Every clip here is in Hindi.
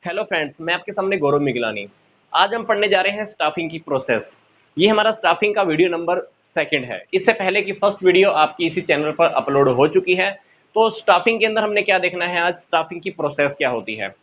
हेलो फ्रेंड्स, मैं आपके सामने गौरव मिगलानी। आज हम पढ़ने जा रहे हैं स्टाफिंग की प्रोसेस। ये हमारा स्टाफिंग का वीडियो नंबर सेकंड है। इससे पहले की फर्स्ट वीडियो आपकी इसी चैनल पर अपलोड हो चुकी है। तो स्टाफिंग के अंदर हमने क्या देखना है, आज स्टाफिंग की प्रोसेस क्या होती है।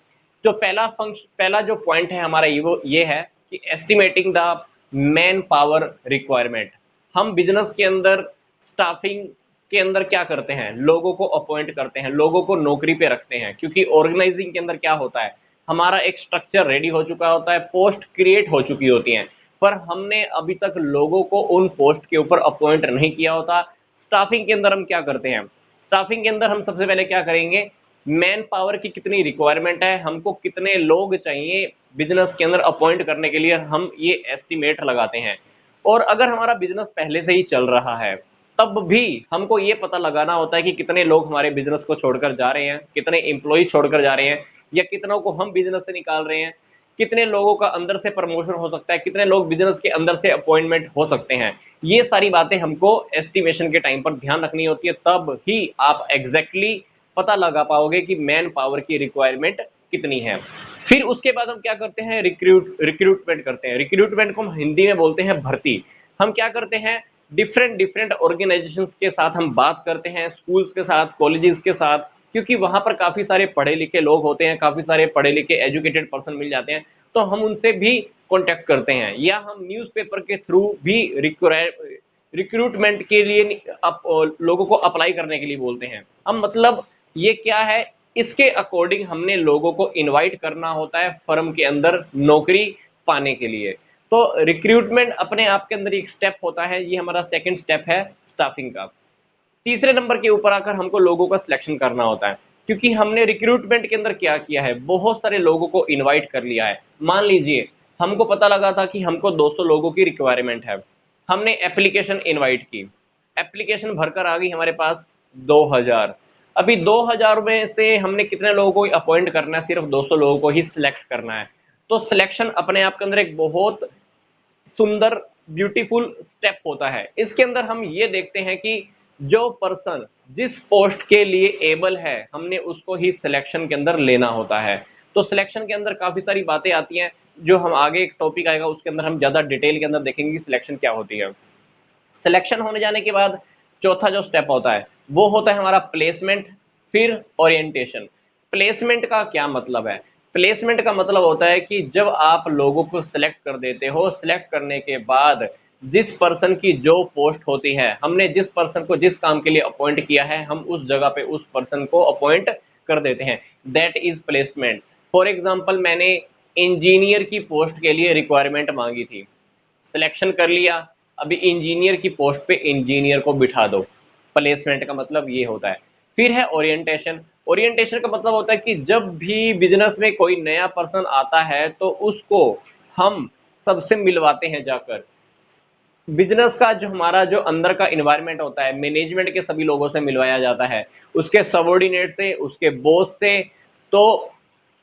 तो पहला जो पॉइंट है हमारा ये है कि estimating the man power requirement. हम बिजनेस के अंदर स्टाफिंग के अंदर क्या करते हैं, लोगों को अपॉइंट करते हैं, लोगों को नौकरी पे रखते हैं। क्योंकि ऑर्गेनाइजिंग के अंदर क्या होता है, हमारा एक स्ट्रक्चर रेडी हो चुका होता है, पोस्ट क्रिएट हो चुकी होती हैं, पर हमने अभी तक लोगों को उन पोस्ट के ऊपर अपॉइंट नहीं किया होता। स्टाफिंग के अंदर हम क्या करते हैं, स्टाफिंग के अंदर हम सबसे पहले क्या करेंगे, मैन पावर की कितनी रिक्वायरमेंट है, हमको कितने लोग चाहिए बिजनेस के अंदर अपॉइंट करने के लिए, हम ये एस्टिमेट लगाते हैं। और अगर हमारा बिजनेस पहले से ही चल रहा है तब भी हमको ये पता लगाना होता है कि कितने लोग हमारे बिजनेस को छोड़कर जा रहे हैं, कितने एम्प्लॉय छोड़कर जा रहे हैं, या कितनों को हम बिजनेस से निकाल रहे हैं, कितने लोगों का अंदर से प्रमोशन हो सकता है, कितने लोग बिजनेस के अंदर से अपॉइंटमेंट हो सकते हैं। ये सारी बातें हमको एस्टिमेशन के टाइम पर ध्यान रखनी होती है, तब ही आप एग्जैक्टली पता लगा पाओगे कि मैन पावर की रिक्वायरमेंट कितनी है। फिर उसके बाद हम क्या करते हैं, रिक्रूटमेंट करते हैं। रिक्रूटमेंट को हम हिंदी में बोलते हैं भर्ती। हम क्या करते हैं, डिफरेंट डिफरेंट ऑर्गेनाइजेशंस के साथ हम बात करते हैं, स्कूल्स के साथ, कॉलेजेस के साथ, क्योंकि वहां पर काफी सारे पढ़े लिखे लोग होते हैं, काफी सारे पढ़े लिखे एजुकेटेड पर्सन मिल जाते हैं। तो हम उनसे भी कांटेक्ट करते हैं, या हम न्यूज़पेपर के थ्रू भी रिक्रूटमेंट के लिए लोगों को अप्लाई करने के लिए बोलते हैं। अब मतलब ये क्या है, इसके अकॉर्डिंग हमने लोगों को इनवाइट करना होता है फर्म के अंदर नौकरी पाने के लिए। तो रिक्रूटमेंट अपने आप के अंदर एक स्टेप होता है, ये हमारा सेकंड स्टेप है स्टाफिंग का। तीसरे नंबर के ऊपर आकर हमको लोगों का सिलेक्शन करना होता है, क्योंकि हमने रिक्रूटमेंट के अंदर क्या किया है, बहुत सारे लोगों को इनवाइट कर लिया है। मान लीजिए हमको पता लगा था कि हमको 200 लोगों की रिक्वायरमेंट है, हमने एप्लीकेशन इनवाइट की, एप्लीकेशन भरकर आ गई हमारे पास 2000। अभी 2000 में से हमने कितने लोगों को अपॉइंट करना है, सिर्फ 200 लोगों को ही सिलेक्ट करना है। तो सिलेक्शन अपने आप के अंदर एक बहुत सुंदर ब्यूटीफुल स्टेप होता है। इसके अंदर हम ये देखते हैं कि जो पर्सन जिस पोस्ट के लिए एबल है, हमने उसको ही सिलेक्शन के अंदर लेना होता है। तो सिलेक्शन के अंदर काफी सारी बातें आती हैं, जो हम आगे एक टॉपिक आएगा उसके अंदर हम ज्यादा डिटेल के अंदर देखेंगे कि सिलेक्शन क्या होती है। सिलेक्शन होने जाने के बाद चौथा जो स्टेप होता है वो होता है हमारा प्लेसमेंट, फिर ओरिएंटेशन। प्लेसमेंट का क्या मतलब है, प्लेसमेंट का मतलब होता है कि जब आप लोगों को सिलेक्ट कर देते हो, सिलेक्ट करने के बाद जिस पर्सन की जो पोस्ट होती है, हमने जिस पर्सन को जिस काम के लिए अपॉइंट किया है, हम उस जगह पे उस पर्सन को अपॉइंट कर देते हैं, that is placement. For example, मैंने इंजीनियर की पोस्ट के लिए रिक्वायरमेंट मांगी थी, सिलेक्शन कर लिया, अभी इंजीनियर की पोस्ट पे इंजीनियर को बिठा दो। प्लेसमेंट का मतलब ये होता है। फिर है ओरिएंटेशन। ओरिएंटेशन का मतलब होता है कि जब भी बिजनेस में कोई नया पर्सन आता है तो उसको हम सबसे मिलवाते हैं जाकर। बिजनेस का जो हमारा जो अंदर का इन्वायरमेंट होता है, मैनेजमेंट के सभी लोगों से मिलवाया जाता है, उसके सबॉर्डिनेट से, उसके बॉस से। तो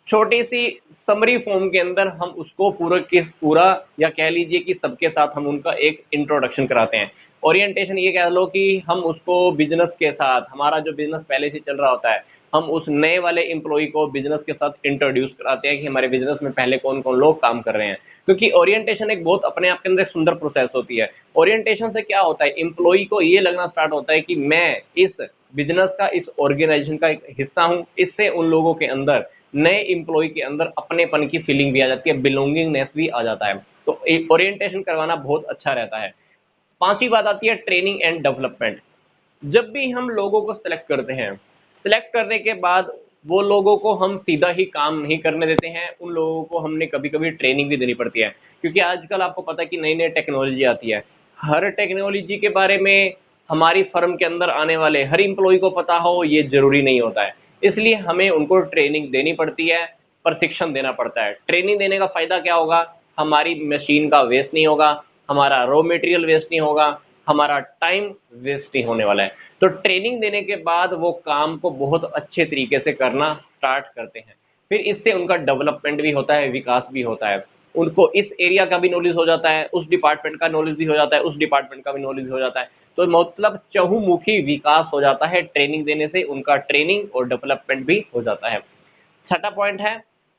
छोटी सी समरी फॉर्म के अंदर हम उसको पूरा या कह लीजिए कि सबके साथ हम उनका एक इंट्रोडक्शन कराते हैं। ओरिएंटेशन ये कह लो कि हम उसको बिजनेस के साथ, हमारा जो बिजनेस पहले से चल रहा होता है, हम उस नए वाले एम्प्लॉय को बिजनेस के साथ इंट्रोड्यूस कराते हैं कि हमारे बिजनेस में पहले कौन कौन लोग काम कर रहे हैं। क्योंकि ओरिएंटेशन एक बहुत अपने आप के अंदर एक सुंदर प्रोसेस होती है। ओरिएंटेशन से क्या होता है, एम्प्लॉय को ये लगना स्टार्ट होता है कि मैं इस बिजनेस का, इस ऑर्गेनाइजेशन का एक हिस्सा हूं। इससे उन लोगों के अंदर, नए एम्प्लॉय के अंदर अपनेपन की फीलिंग भी आ जाती है, बिलोंगिंगनेस भी आ जाता है। तो ओरिएंटेशन करवाना बहुत अच्छा रहता है। पांचवी बात आती है ट्रेनिंग एंड डेवलपमेंट। जब भी हम लोगों को सिलेक्ट करते हैं, सिलेक्ट करने के बाद वो लोगों को हम सीधा ही काम नहीं करने देते हैं, उन लोगों को हमने कभी कभी ट्रेनिंग भी देनी पड़ती है। क्योंकि आजकल आपको पता है कि नई नई टेक्नोलॉजी आती है, हर टेक्नोलॉजी के बारे में हमारी फर्म के अंदर आने वाले हर इम्प्लॉय को पता हो ये जरूरी नहीं होता है। इसलिए हमें उनको ट्रेनिंग देनी पड़ती है, प्रशिक्षण देना पड़ता है। ट्रेनिंग देने का फायदा क्या होगा, हमारी मशीन का वेस्ट नहीं होगा, हमारा रॉ मटेरियल वेस्ट नहीं होगा, हमारा टाइम वेस्ट नहीं होने वाला है। तो ट्रेनिंग देने के बाद वो काम को बहुत अच्छे तरीके से करना स्टार्ट करते हैं। फिर इससे उनका डेवलपमेंट भी होता है, विकास भी होता है। उनको इस एरिया का भी नॉलेज हो जाता है, उस डिपार्टमेंट का नॉलेज भी हो जाता है, उस डिपार्टमेंट का भी नॉलेज हो जाता है। तो मतलब चहुमुखी विकास हो जाता है ट्रेनिंग देने से, उनका ट्रेनिंग और डेवलपमेंट भी हो जाता है। छठा पॉइंट है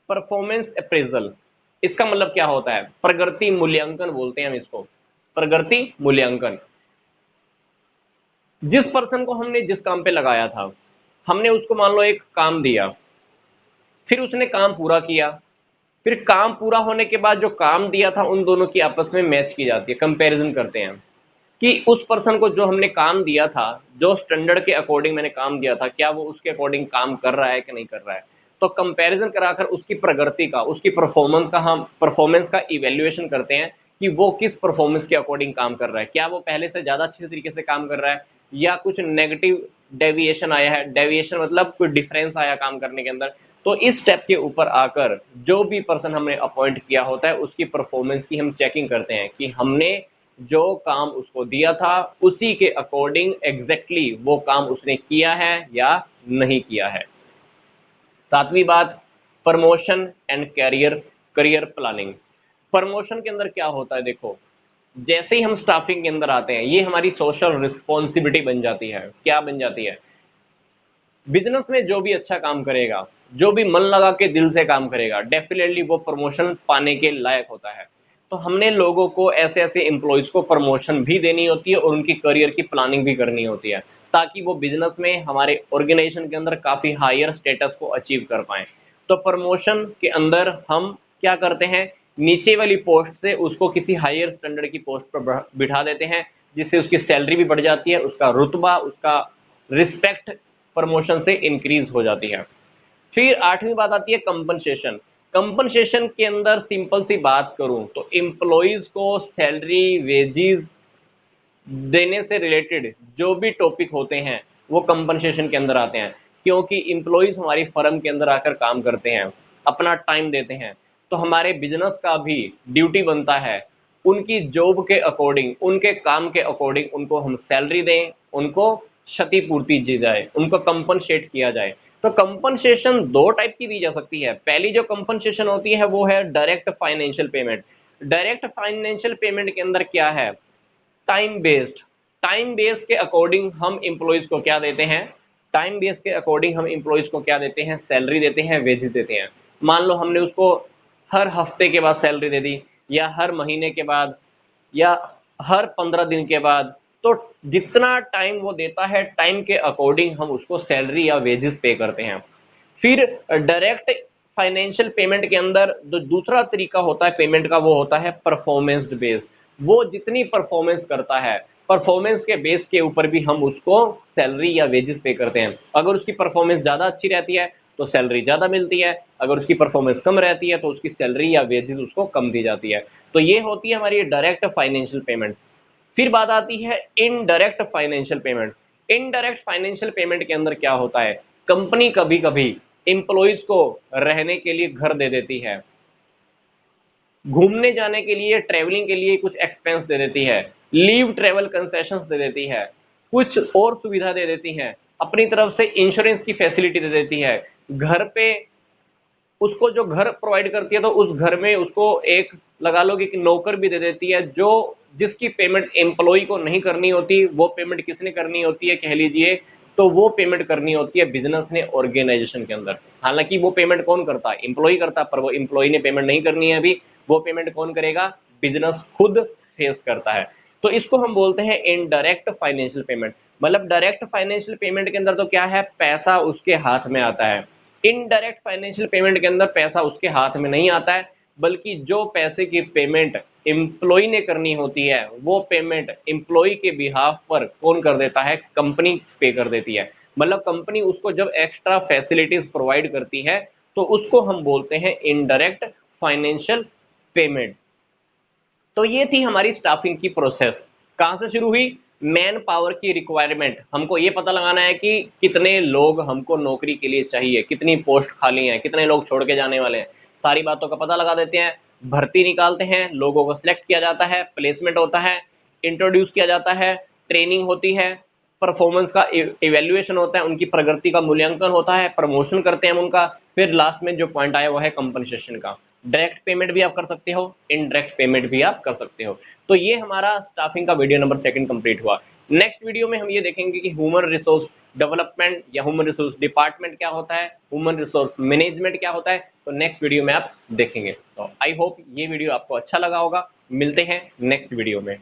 परफॉर्मेंस अप्रेजल, इसका मतलब क्या होता है? प्रगति मूल्यांकन बोलते हैं हम इसको, प्रगति मूल्यांकन। जिस पर्सन को हमने जिस काम पे लगाया था, हमने उसको मान लो एक काम दिया, फिर उसने काम पूरा किया, फिर काम पूरा होने के बाद जो काम दिया था उन दोनों की आपस में मैच की जाती है, कंपैरिजन करते हैं कि उस पर्सन को जो हमने काम दिया था, जो स्टैंडर्ड के अकॉर्डिंग मैंने काम दिया था, क्या वो उसके अकॉर्डिंग काम कर रहा है कि नहीं कर रहा है। तो कंपैरिजन कराकर उसकी प्रगति का, उसकी परफॉर्मेंस का हम परफॉर्मेंस का इवैल्यूएशन करते हैं कि वो किस परफॉर्मेंस के अकॉर्डिंग काम कर रहा है, क्या वो पहले से ज़्यादा अच्छे तरीके से काम कर रहा है या कुछ नेगेटिव डेविएशन आया है। डेविएशन मतलब कोई डिफरेंस आया काम करने के अंदर। तो इस स्टेप के ऊपर आकर जो भी पर्सन हमने अपॉइंट किया होता है उसकी परफॉर्मेंस की हम चेकिंग करते हैं कि हमने जो काम उसको दिया था उसी के अकॉर्डिंग एग्जैक्टली वो काम उसने किया है या नहीं किया है। सातवीं बात, promotion and career career planning. Promotion के अंदर क्या होता है, देखो जैसे ही हम स्टाफिंग के अंदर आते हैं ये हमारी सोशल रिस्पॉन्सिबिलिटी बन जाती है। क्या बन जाती है? बिजनेस में जो भी अच्छा काम करेगा, जो भी मन लगा के दिल से काम करेगा, डेफिनेटली वो प्रमोशन पाने के लायक होता है। तो हमने लोगों को, ऐसे ऐसे एम्प्लॉयज को प्रमोशन भी देनी होती है और उनकी करियर की प्लानिंग भी करनी होती है ताकि वो बिजनेस में हमारे ऑर्गेनाइजेशन के अंदर काफ़ी हायर स्टेटस को अचीव कर पाएँ। तो प्रमोशन के अंदर हम क्या करते हैं, नीचे वाली पोस्ट से उसको किसी हायर स्टैंडर्ड की पोस्ट पर बिठा देते हैं, जिससे उसकी सैलरी भी बढ़ जाती है, उसका रुतबा, उसका रिस्पेक्ट प्रमोशन से इंक्रीज हो जाती है। फिर आठवीं बात आती है कंपनसेशन। कंपनसेशन के अंदर सिंपल सी बात करूं तो एम्प्लॉयज को सैलरी, वेजेस देने से रिलेटेड जो भी टॉपिक होते हैं वो कंपनसेशन के अंदर आते हैं, क्योंकि एम्प्लॉयज हमारी फर्म के अंदर आकर काम करते हैं, अपना टाइम देते हैं। तो हमारे बिजनेस का भी ड्यूटी बनता है उनकी जॉब के अकॉर्डिंग, उनके काम के अकॉर्डिंग उनको हम सैलरी दें, उनको क्षतिपूर्ति दी जाए, उनको कंपनसेट किया जाए। तो कंपनसेशन दो टाइप की दी जा सकती है। पहली जो कंपनसेशन होती है वो है direct financial payment. Direct financial payment के अंदर क्या है, टाइम बेस्ड। टाइम बेस के अकॉर्डिंग हम एम्प्लॉयज को क्या देते हैं, टाइम बेस के अकॉर्डिंग हम एम्प्लॉयज को क्या देते हैं, सैलरी देते हैं, वेजेस देते हैं। मान लो हमने उसको हर हफ्ते के बाद सैलरी दे दी, या हर महीने के बाद, या हर 15 दिन के बाद। तो जितना टाइम वो देता है टाइम के अकॉर्डिंग हम उसको सैलरी या वेजेस पे करते हैं। फिर डायरेक्ट फाइनेंशियल पेमेंट के अंदर जो दूसरा तरीका होता है पेमेंट का वो होता है परफॉर्मेंस बेस। वो जितनी परफॉर्मेंस करता है, परफॉर्मेंस के बेस के ऊपर भी हम उसको सैलरी या वेजेस पे करते हैं। अगर उसकी परफॉर्मेंस ज़्यादा अच्छी रहती है तो सैलरी ज़्यादा मिलती है, अगर उसकी परफॉर्मेंस कम रहती है तो उसकी सैलरी या वेजेस उसको कम दी जाती है। तो ये होती है हमारी डायरेक्ट फाइनेंशियल पेमेंट। फिर बात आती है indirect financial payment. Indirect financial payment के अंदर क्या होता है, कंपनी कभी कभी एम्प्लॉयज को रहने के लिए घर दे देती है, घूमने जाने के लिए, ट्रेवलिंग के लिए कुछ एक्सपेंस दे देती है, लीव ट्रेवल कंसेशंस दे देती है, कुछ और सुविधा दे देती है, अपनी तरफ से इंश्योरेंस की फैसिलिटी दे देती है। घर पे उसको जो घर प्रोवाइड करती है तो उस घर में उसको एक लगा लो कि नौकर भी दे देती है, जो जिसकी पेमेंट एम्प्लॉय को नहीं करनी होती, वो पेमेंट किसने करनी होती है कह लीजिए, तो वो पेमेंट करनी होती है बिजनेस ने ऑर्गेनाइजेशन के अंदर। हालांकि वो पेमेंट कौन करता है, एम्प्लॉय करता है, पर वो एम्प्लॉय ने पेमेंट नहीं करनी है अभी, वो पेमेंट कौन करेगा, बिजनेस खुद फेस करता है। तो इसको हम बोलते हैं इनडायरेक्ट फाइनेंशियल पेमेंट। मतलब डायरेक्ट फाइनेंशियल पेमेंट के अंदर तो क्या है, पैसा उसके हाथ में आता है। इनडायरेक्ट फाइनेंशियल पेमेंट के अंदर पैसा उसके हाथ में नहीं आता है, बल्कि जो पैसे की पेमेंट एम्प्लॉय ने करनी होती है वो पेमेंट एम्प्लॉय के बिहाफ पर कौन कर देता है, कंपनी पे कर देती है। मतलब कंपनी उसको जब एक्स्ट्रा फैसिलिटीज प्रोवाइड करती है तो उसको हम बोलते हैं इनडायरेक्ट फाइनेंशियल पेमेंट्स। तो ये थी हमारी स्टाफिंग की प्रोसेस। कहां से शुरू हुई, मैन पावर की रिक्वायरमेंट, हमको ये पता लगाना है कि कितने लोग हमको नौकरी के लिए चाहिए, कितनी पोस्ट खाली हैं, कितने लोग छोड़ के जाने वाले हैं, सारी बातों का पता लगा देते हैं। भर्ती निकालते हैं, लोगों को सिलेक्ट किया जाता है, प्लेसमेंट होता है, इंट्रोड्यूस किया जाता है, ट्रेनिंग होती है, परफॉर्मेंस का इवेल्युएशन होता है, उनकी प्रगति का मूल्यांकन होता है, प्रमोशन करते हैं हम उनका। फिर लास्ट में जो पॉइंट आया वो है कंपनसेशन का। डायरेक्ट पेमेंट भी आप कर सकते हो, इनडायरेक्ट पेमेंट भी आप कर सकते हो। तो ये हमारा स्टाफिंग का वीडियो नंबर 2 कंप्लीट हुआ। नेक्स्ट वीडियो में हम ये देखेंगे कि ह्यूमन रिसोर्स डेवलपमेंट या ह्यूमन रिसोर्स डिपार्टमेंट क्या होता है, ह्यूमन रिसोर्स मैनेजमेंट क्या होता है, तो नेक्स्ट वीडियो में आप देखेंगे। तो आई होप ये वीडियो आपको अच्छा लगा होगा। मिलते हैं नेक्स्ट वीडियो में।